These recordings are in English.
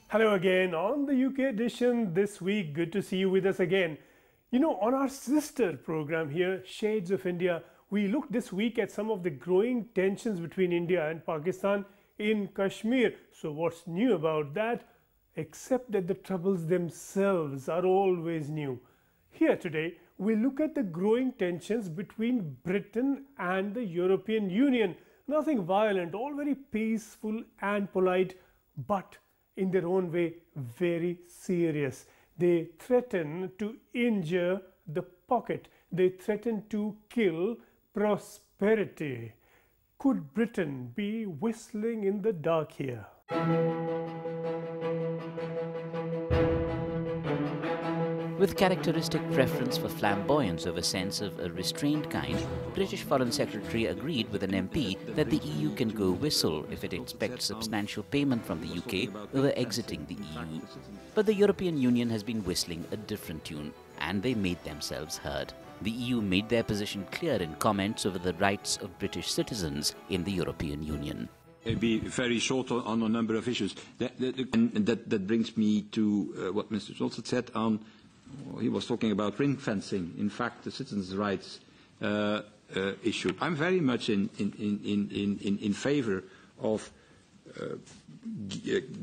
Hello again on the UK edition this week. Good to see you with us again. You know, on our sister program here, Shades of India, we looked this week at some of the growing tensions between India and Pakistan in Kashmir. So what's new about that? Except that the troubles themselves are always new. Here today, we look at the growing tensions between Britain and the European Union. Nothing violent, all very peaceful and polite, but in their own way, very serious. They threaten to injure the pocket. They threaten to kill prosperity. Could Britain be whistling in the dark here? With characteristic preference for flamboyance over sense of a restrained kind, British Foreign Secretary agreed with an MP that the EU can go whistle if it expects substantial payment from the UK over exiting the EU. But the European Union has been whistling a different tune, and they made themselves heard. The EU made their position clear in comments over the rights of British citizens in the European Union. I'll be very short on a number of issues. That brings me to what Mr. Johnson said on. He was talking about ring fencing. In fact, the citizens' rights issue. I'm very much in favour of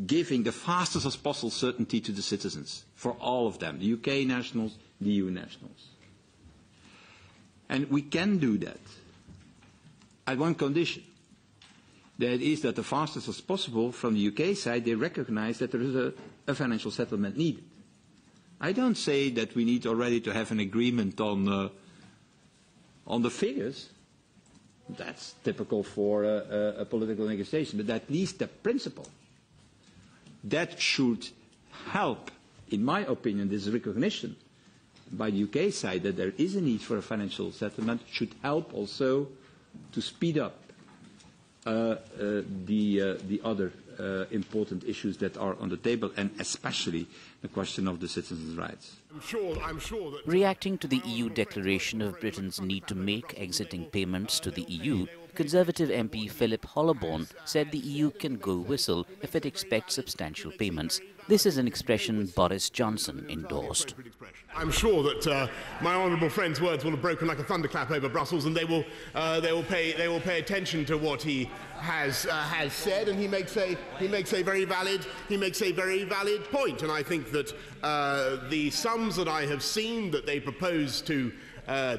giving the fastest as possible certainty to the citizens, for all of them, the UK nationals, the EU nationals. And we can do that at one condition. That is that the fastest as possible from the UK side, they recognise that there is a financial settlement needed. I don't say that we need already to have an agreement on the figures. That's typical for a political negotiation, but at least the principle. That should help, in my opinion, this recognition by the UK side that there is a need for a financial settlement should help also to speed up the other important issues that are on the table, and especially the question of the citizens' rights. I'm sure that reacting to the EU declaration of Britain's need to make exiting payments to the EU, Conservative MP Philip Hollowborn said the EU can go whistle if it expects substantial payments. This is an expression Boris Johnson endorsed. I'm sure that my honourable friend's words will have broken like a thunderclap over Brussels, and they will pay attention to what he has said, and he makes a very valid point. And I think that the sums that I have seen that they propose to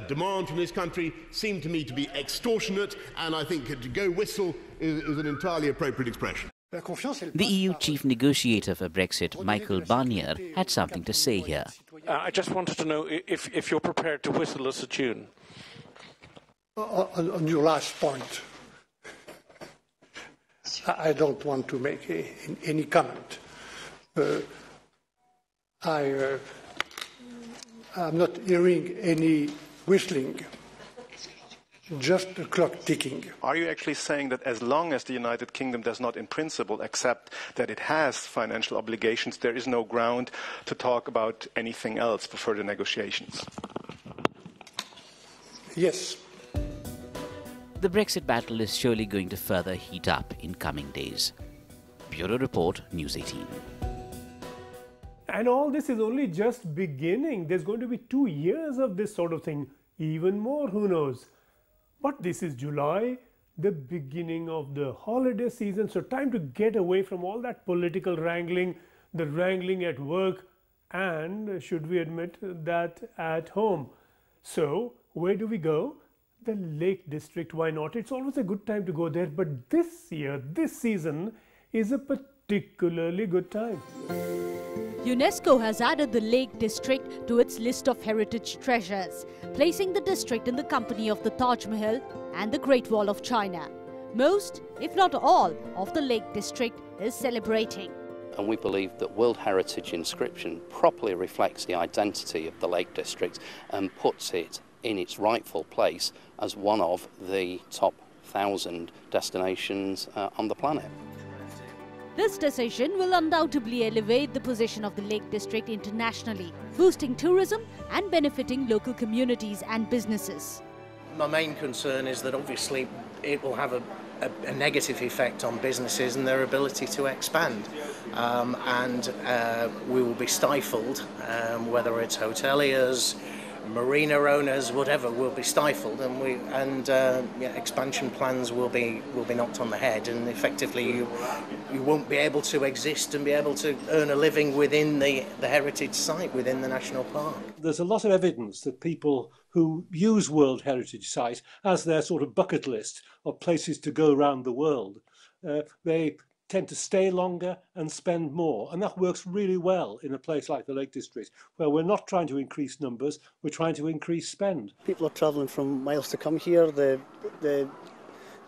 demand from this country seem to me to be extortionate, and I think to go whistle is an entirely appropriate expression. The EU chief negotiator for Brexit, Michael Barnier, had something to say here. I just wanted to know if you're prepared to whistle us a tune. On your last point, I don't want to make any comment. I'm not hearing any whistling, just the clock ticking. Are you actually saying that as long as the United Kingdom does not in principle accept that it has financial obligations, there is no ground to talk about anything else for further negotiations? Yes. The Brexit battle is surely going to further heat up in coming days. Bureau Report, News 18. And all this is only just beginning. There's going to be 2 years of this sort of thing. Even more, who knows? But this is July, the beginning of the holiday season. So time to get away from all that political wrangling, the wrangling at work, and should we admit that at home. So where do we go? The Lake District, why not? It's always a good time to go there. But this year, this season is a particularly good time. UNESCO has added the Lake District to its list of heritage treasures, placing the district in the company of the Taj Mahal and the Great Wall of China. Most, if not all, of the Lake District is celebrating. And we believe that World Heritage inscription properly reflects the identity of the Lake District and puts it in its rightful place as one of the top 1,000 destinations on the planet. This decision will undoubtedly elevate the position of the Lake District internationally, boosting tourism and benefiting local communities and businesses. My main concern is that obviously it will have a negative effect on businesses and their ability to expand. and we will be stifled, whether it's hoteliers, marina owners, whatever, will be stifled, and expansion plans will be knocked on the head, and effectively you won't be able to exist and be able to earn a living within the heritage site, within the national park. There's a lot of evidence that people who use World Heritage Sites as their sort of bucket list of places to go around the world, they tend to stay longer and spend more, and that works really well in a place like the Lake District, where we're not trying to increase numbers, we're trying to increase spend. People are travelling from miles to come here. The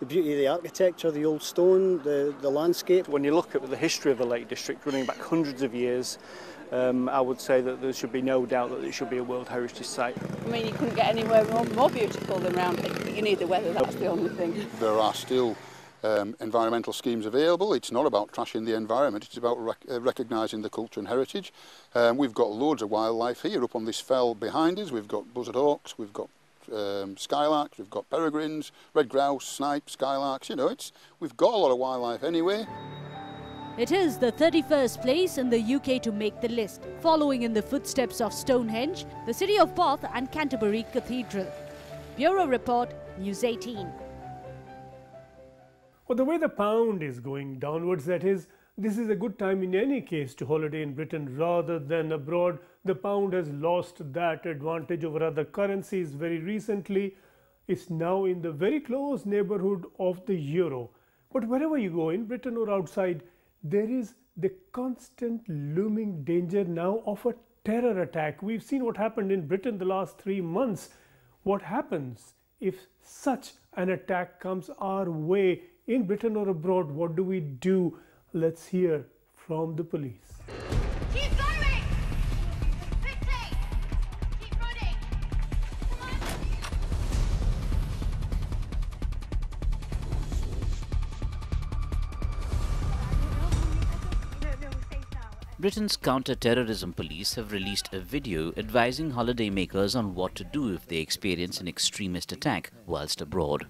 beauty of the architecture, the old stone, the landscape. When you look at the history of the Lake District, running back hundreds of years, I would say that there should be no doubt that it should be a World Heritage Site. I mean, you couldn't get anywhere more beautiful than around it. You need the weather, that's the only thing. There are still environmental schemes available. It's not about trashing the environment, it's about recognising the culture and heritage. We've got loads of wildlife here up on this fell behind us. We've got buzzard hawks, we've got skylarks, we've got peregrines, red grouse, snipe, skylarks, you know, we've got a lot of wildlife anyway. It is the 31st place in the UK to make the list, following in the footsteps of Stonehenge, the city of Bath and Canterbury Cathedral. Bureau Report, News 18. Well, the way the pound is going downwards, that is, this is a good time in any case to holiday in Britain rather than abroad. The pound has lost that advantage over other currencies very recently. It's now in the very close neighborhood of the euro. But wherever you go, in Britain or outside, there is the constant looming danger now of a terror attack. We've seen what happened in Britain the last 3 months. What happens if such an attack comes our way in Britain or abroad? What do we do? Let's hear from the police. Keep going! Quickly! Keep running! Come on! Britain's counter-terrorism police have released a video advising holidaymakers on what to do if they experience an extremist attack whilst abroad.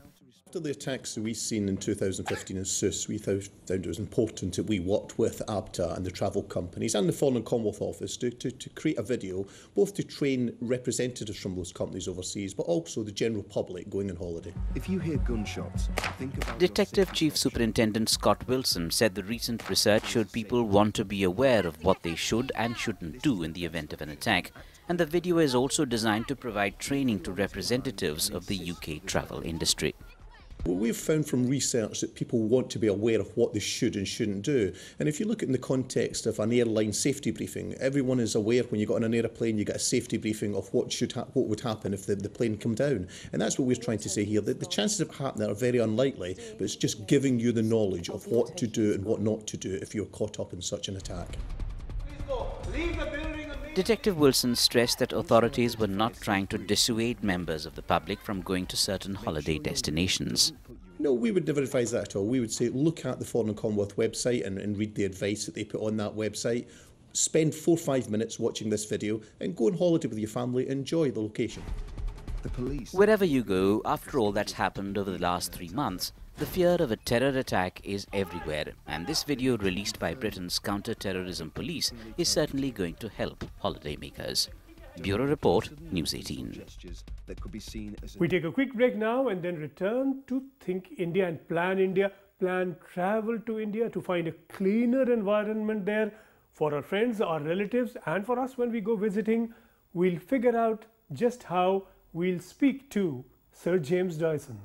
After the attacks that we've seen in 2015 in Sus, we found it was important that we worked with ABTA and the travel companies and the Foreign and Commonwealth Office to create a video, both to train representatives from those companies overseas, but also the general public going on holiday. If you hear gunshots, think about... Detective Chief Superintendent Scott Wilson said the recent research showed people want to be aware of what they should and shouldn't do in the event of an attack. And the video is also designed to provide training to representatives of the UK travel industry. Well, we've found from research that people want to be aware of what they should and shouldn't do. And if you look at in the context of an airline safety briefing, everyone is aware when you got on an aeroplane, you get a safety briefing of what would happen if the plane come down. And that's what we're trying to say here. The chances of it happening are very unlikely, but it's just giving you the knowledge of what to do and what not to do if you're caught up in such an attack. Detective Wilson stressed that authorities were not trying to dissuade members of the public from going to certain holiday destinations. No, we would never advise that at all. We would say look at the Foreign and Commonwealth website and read the advice that they put on that website. Spend 4 or 5 minutes watching this video and go on holiday with your family. Enjoy the location. The police. Wherever you go, after all that's happened over the last 3 months, the fear of a terror attack is everywhere, and this video released by Britain's counter-terrorism police is certainly going to help holidaymakers. Bureau Report, News 18. We take a quick break now and then return to Think India and plan travel to India to find a cleaner environment there for our friends, our relatives, and for us when we go visiting. We'll figure out just how. We'll speak to Sir James Dyson.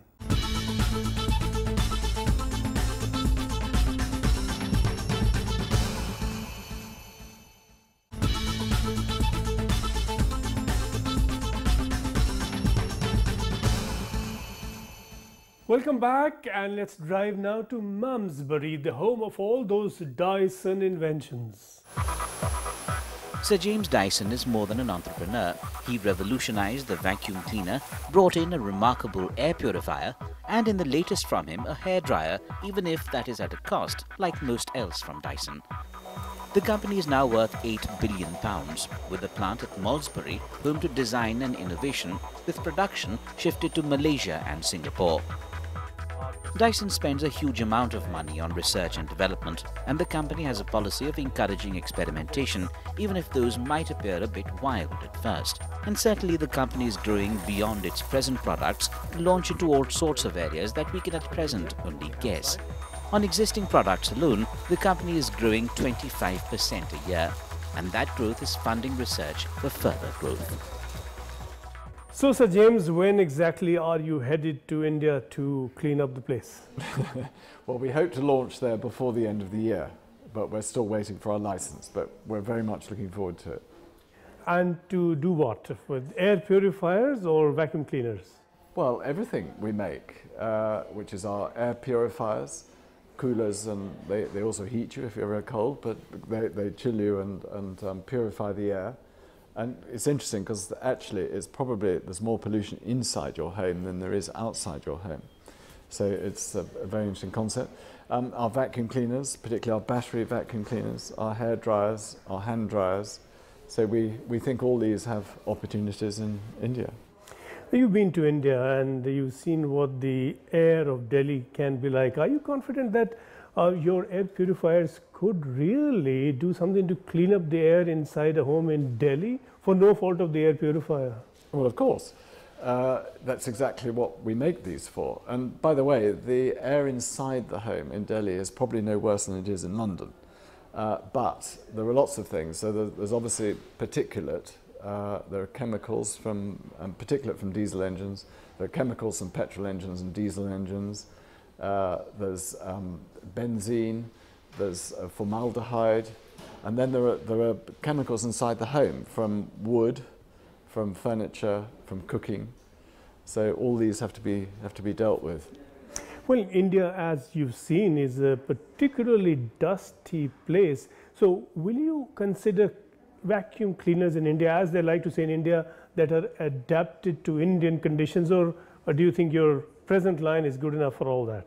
Welcome back, and let's drive now to Malmesbury, the home of all those Dyson inventions. Sir James Dyson is more than an entrepreneur. He revolutionized the vacuum cleaner, brought in a remarkable air purifier, and in the latest from him, a hairdryer, even if that is at a cost, like most else from Dyson. The company is now worth £8 billion, with a plant at Malmesbury home to design and innovation, with production shifted to Malaysia and Singapore. Dyson spends a huge amount of money on research and development, and the company has a policy of encouraging experimentation, even if those might appear a bit wild at first. And certainly the company is growing beyond its present products to launch into all sorts of areas that we can at present only guess. On existing products alone, the company is growing 25% a year, and that growth is funding research for further growth. So, Sir James, when exactly are you headed to India to clean up the place? Well, we hope to launch there before the end of the year, but we're still waiting for our license, but we're very much looking forward to it. And to do what? With air purifiers or vacuum cleaners? Well, everything we make, which is our air purifiers, coolers, and they also heat you if you're very cold, but they chill you and purify the air. And it's interesting because actually there's more pollution inside your home than there is outside your home. So it's a very interesting concept. Our vacuum cleaners, particularly our battery vacuum cleaners, our hair dryers, our hand dryers. So we think all these have opportunities in India. You've been to India and you've seen what the air of Delhi can be like. Are you confident that your air purifiers could really do something to clean up the air inside a home in Delhi for no fault of the air purifier? Well, of course. That's exactly what we make these for. And by the way, the air inside the home in Delhi is probably no worse than it is in London. But there are lots of things. So there's obviously particulate. There are chemicals particulate from diesel engines. There are chemicals from petrol engines and diesel engines. There's benzene, there's formaldehyde, and then there are chemicals inside the home from wood, from furniture, from cooking. So all these have to be dealt with. Well, India, as you've seen, is a particularly dusty place. So will you consider vacuum cleaners in India, as they like to say in India, that are adapted to Indian conditions, or do you think your present line is good enough for all that?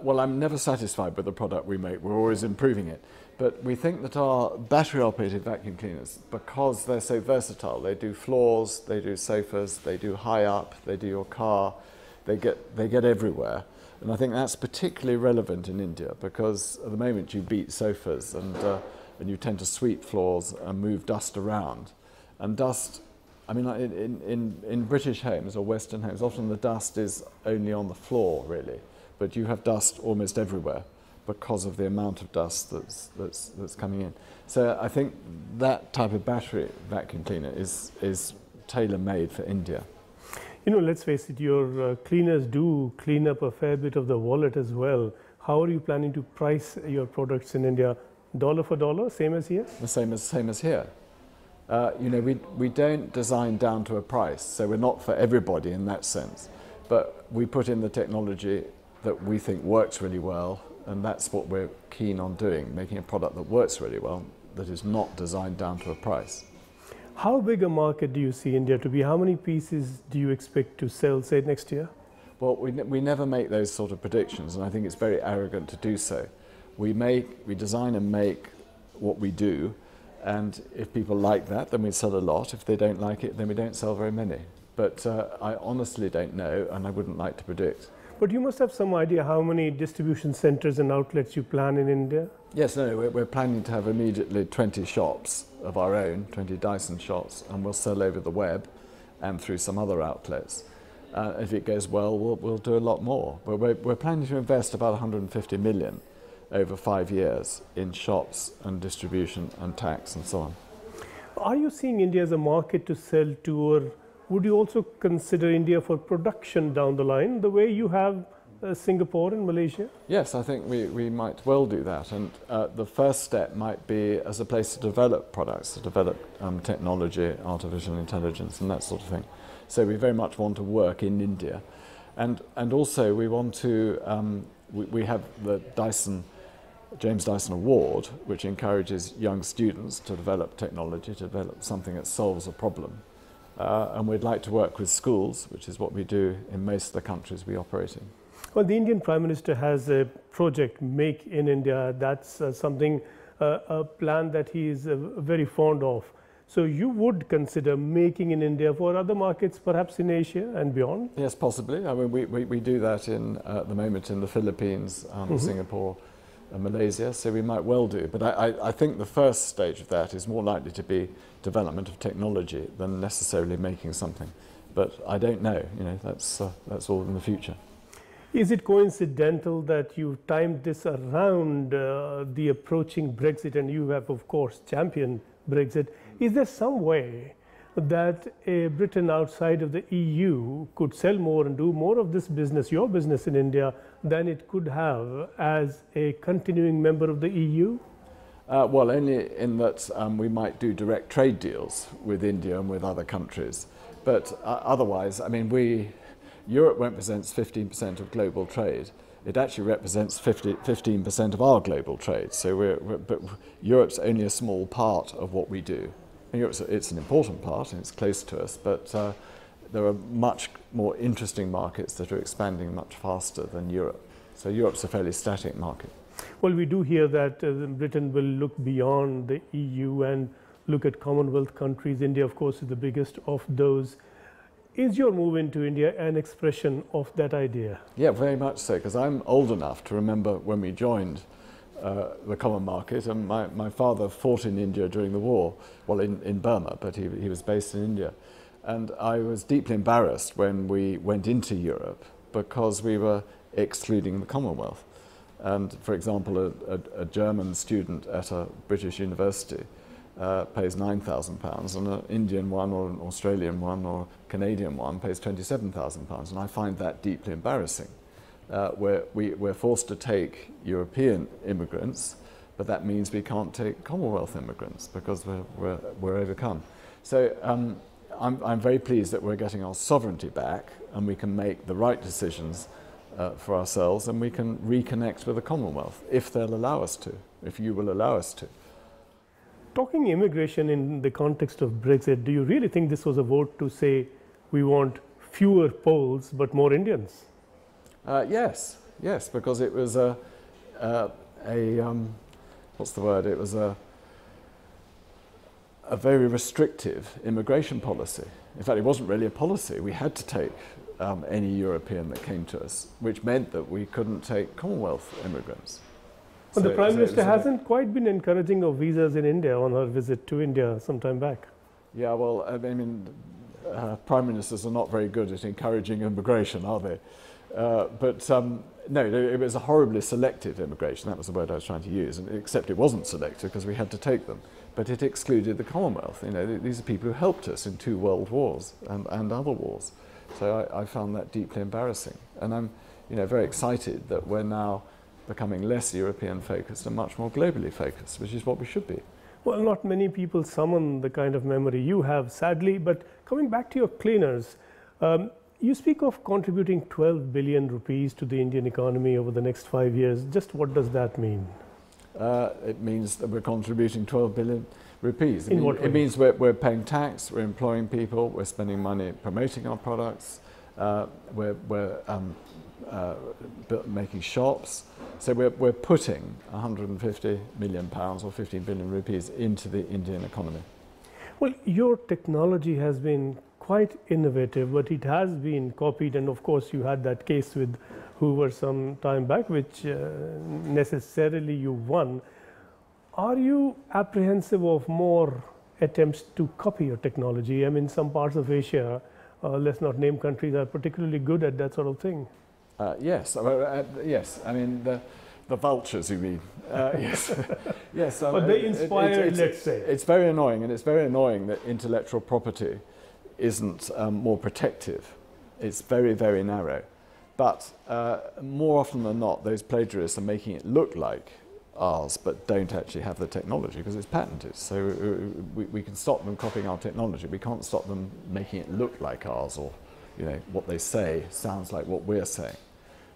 Well, I'm never satisfied with the product we make. We're always improving it. But we think that our battery-operated vacuum cleaners, because they're so versatile, they do floors, they do sofas, they do high up, they do your car, they get everywhere. And I think that's particularly relevant in India, because at the moment you beat sofas and you tend to sweep floors and move dust around. And dust, I mean, in British homes or Western homes, often the dust is only on the floor, really. But you have dust almost everywhere because of the amount of dust that's coming in. So I think that type of battery vacuum cleaner is tailor-made for India. You know, let's face it, your cleaners do clean up a fair bit of the wallet as well. How are you planning to price your products in India? Dollar for dollar, same as here? The same as here. You know, we don't design down to a price, so we're not for everybody in that sense. But we put in the technology that we think works really well, and that's what we're keen on doing, making a product that works really well, that is not designed down to a price. How big a market do you see India to be? How many pieces do you expect to sell, say, next year? Well, we never make those sort of predictions, and I think it's very arrogant to do so. We design and make what we do, and if people like that, then we sell a lot. If they don't like it, then we don't sell very many. But I honestly don't know, and I wouldn't like to predict. But you must have some idea how many distribution centres and outlets you plan in India? Yes, no, we're planning to have immediately 20 shops of our own, 20 Dyson shops, and we'll sell over the web and through some other outlets. If it goes well, we'll do a lot more. But we're planning to invest about 150 million over 5 years in shops and distribution and tax and so on. Are you seeing India as a market to sell to, or would you also consider India for production down the line, the way you have Singapore and Malaysia? Yes, I think we might well do that. And the first step might be as a place to develop products, to develop technology, artificial intelligence and that sort of thing. So we very much want to work in India. And also we want to, we have the James Dyson Award, which encourages young students to develop technology, to develop something that solves a problem. And we'd like to work with schools, which is what we do in most of the countries we operate in. Well, the Indian Prime Minister has a project, Make in India. That's a plan that he is very fond of. So you would consider making in India for other markets, perhaps in Asia and beyond? Yes, possibly. I mean, we do that at the moment in the Philippines, Singapore, and Malaysia, so we might well do. But I think the first stage of that is more likely to be development of technology than necessarily making something. But I don't know. You know, that's all in the future. Is it coincidental that you timed this around the approaching Brexit, and you have, of course, championed Brexit? Is there some way that a Britain outside of the EU could sell more and do more of this business, your business in India, than it could have as a continuing member of the EU? Well, only in that we might do direct trade deals with India and with other countries. But otherwise, I mean, Europe represents 15% of global trade. It actually represents 15% of our global trade. So but Europe's only a small part of what we do. And it's an important part and it's close to us, but there are much more interesting markets that are expanding much faster than Europe. So Europe's a fairly static market. Well, we do hear that Britain will look beyond the EU and look at Commonwealth countries. India, of course, is the biggest of those. Is your move into India an expression of that idea? Yeah, very much so, because I'm old enough to remember when we joined the common market, and my father fought in India during the war, well, in Burma, but he was based in India. And I was deeply embarrassed when we went into Europe because we were excluding the Commonwealth. And for example, a German student at a British university pays £9,000, and an Indian one or an Australian one or Canadian one pays £27,000, and I find that deeply embarrassing. We're forced to take European immigrants, but that means we can't take Commonwealth immigrants because we're overcome. So I'm very pleased that we're getting our sovereignty back and we can make the right decisions for ourselves, and we can reconnect with the Commonwealth if they'll allow us to, if you will allow us to. Talking immigration in the context of Brexit, do you really think this was a vote to say we want fewer Poles but more Indians? Yes, because it was what's the word? It was a very restrictive immigration policy. In fact, it wasn't really a policy. We had to take any European that came to us, which meant that we couldn't take Commonwealth immigrants. But the Prime Minister hasn't quite been encouraging of visas in India on her visit to India some time back. Yeah, well, I mean, Prime Ministers are not very good at encouraging immigration, are they? No, it was a horribly selective immigration. That was the word I was trying to use, except it wasn't selective because we had to take them. But it excluded the Commonwealth. You know, these are people who helped us in 2 world wars and other wars. So I found that deeply embarrassing. And I'm very excited that we're now becoming less European focused and much more globally focused, which is what we should be. Well, not many people summon the kind of memory you have, sadly. But coming back to your cleaners, you speak of contributing 12 billion rupees to the Indian economy over the next 5 years. Just what does that mean? It means that we're contributing 12 billion rupees. In what way? It means we're paying tax, we're employing people, we're spending money promoting our products, we're making shops. So we're putting 150 million pounds or 15 billion rupees into the Indian economy. Well, your technology has been quite innovative, but it has been copied, and of course you had that case with Hoover some time back, which necessarily you won. Are you apprehensive of more attempts to copy your technology? I mean, some parts of Asia, let's not name countries, are particularly good at that sort of thing. Yes, yes. I mean, the vultures, you mean? Yes, yes. But they inspired, let's say. It's very annoying, and it's very annoying that intellectual property isn't more protective. It's very, very narrow. But more often than not, those plagiarists are making it look like ours, but don't actually have the technology because it's patented. So we can stop them copying our technology. We can't stop them making it look like ours, or what they say sounds like what we're saying.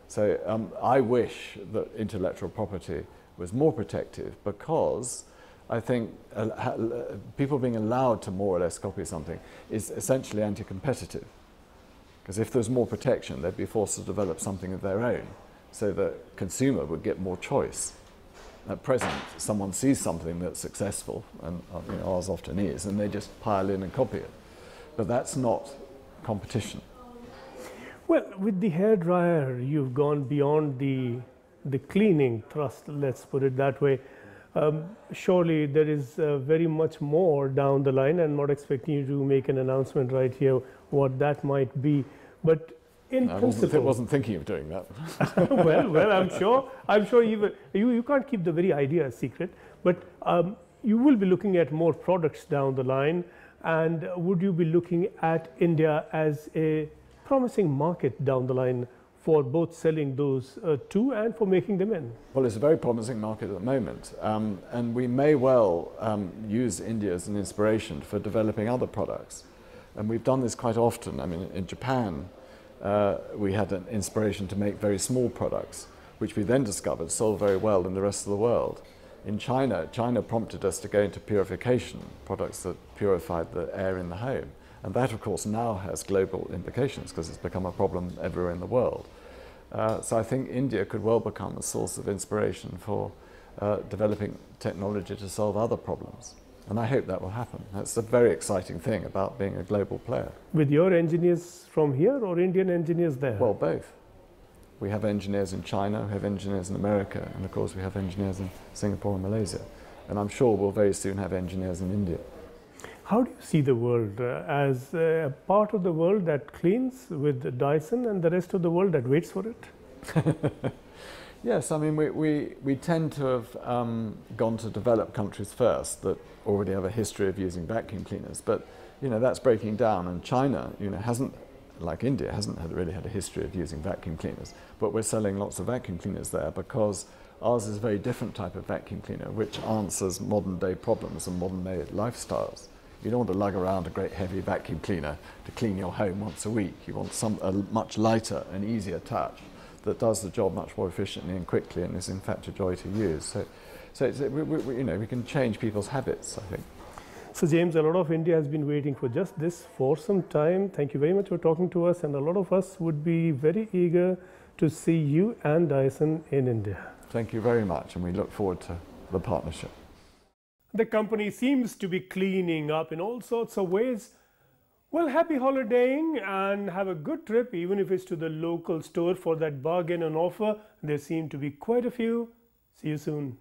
So I wish that intellectual property was more protective, because I think people being allowed to more or less copy something is essentially anti-competitive. Because if there's more protection, they'd be forced to develop something of their own, so the consumer would get more choice. at present, someone sees something that's successful, and you know, ours often is, and they just pile in and copy it. But that's not competition. Well, with the hairdryer, you've gone beyond the cleaning thrust, let's put it that way. Surely there is very much more down the line. I'm not expecting you to make an announcement right here what that might be, but in principle, I wasn't thinking of doing that. well, I'm sure you can't keep the very idea a secret, but you will be looking at more products down the line. And would you be looking at India as a promising market down the line for both selling those to and for making them in? Well, it's a very promising market at the moment, and we may well use India as an inspiration for developing other products. And we've done this quite often. I mean, in Japan, we had an inspiration to make very small products, which we then discovered sold very well in the rest of the world. In China prompted us to go into purification, products that purified the air in the home. And that, of course, now has global implications because it's become a problem everywhere in the world. So I think India could well become a source of inspiration for developing technology to solve other problems. And I hope that will happen. That's a very exciting thing about being a global player. With your engineers from here or Indian engineers there? Well, both. We have engineers in China, we have engineers in America, and of course we have engineers in Singapore and Malaysia. And I'm sure we'll very soon have engineers in India. How do you see the world as a part of the world that cleans with Dyson and the rest of the world that waits for it? Yes, I mean, we tend to have gone to developed countries first that already have a history of using vacuum cleaners. But, you know, that's breaking down, and China, you know, hasn't, like India, hasn't really had a history of using vacuum cleaners. But we're selling lots of vacuum cleaners there because ours is a very different type of vacuum cleaner which answers modern day problems and modern day lifestyles. You don't want to lug around a great heavy vacuum cleaner to clean your home once a week. You want a much lighter and easier touch that does the job much more efficiently and quickly and is in fact a joy to use. So it's, you know, we can change people's habits, I think. So James, a lot of India has been waiting for just this for some time. Thank you very much for talking to us, and a lot of us would be very eager to see you and Dyson in India. Thank you very much, and we look forward to the partnership. The company seems to be cleaning up in all sorts of ways. Well, happy holidaying and have a good trip, even if it's to the local store for that bargain and offer. There seem to be quite a few. See you soon.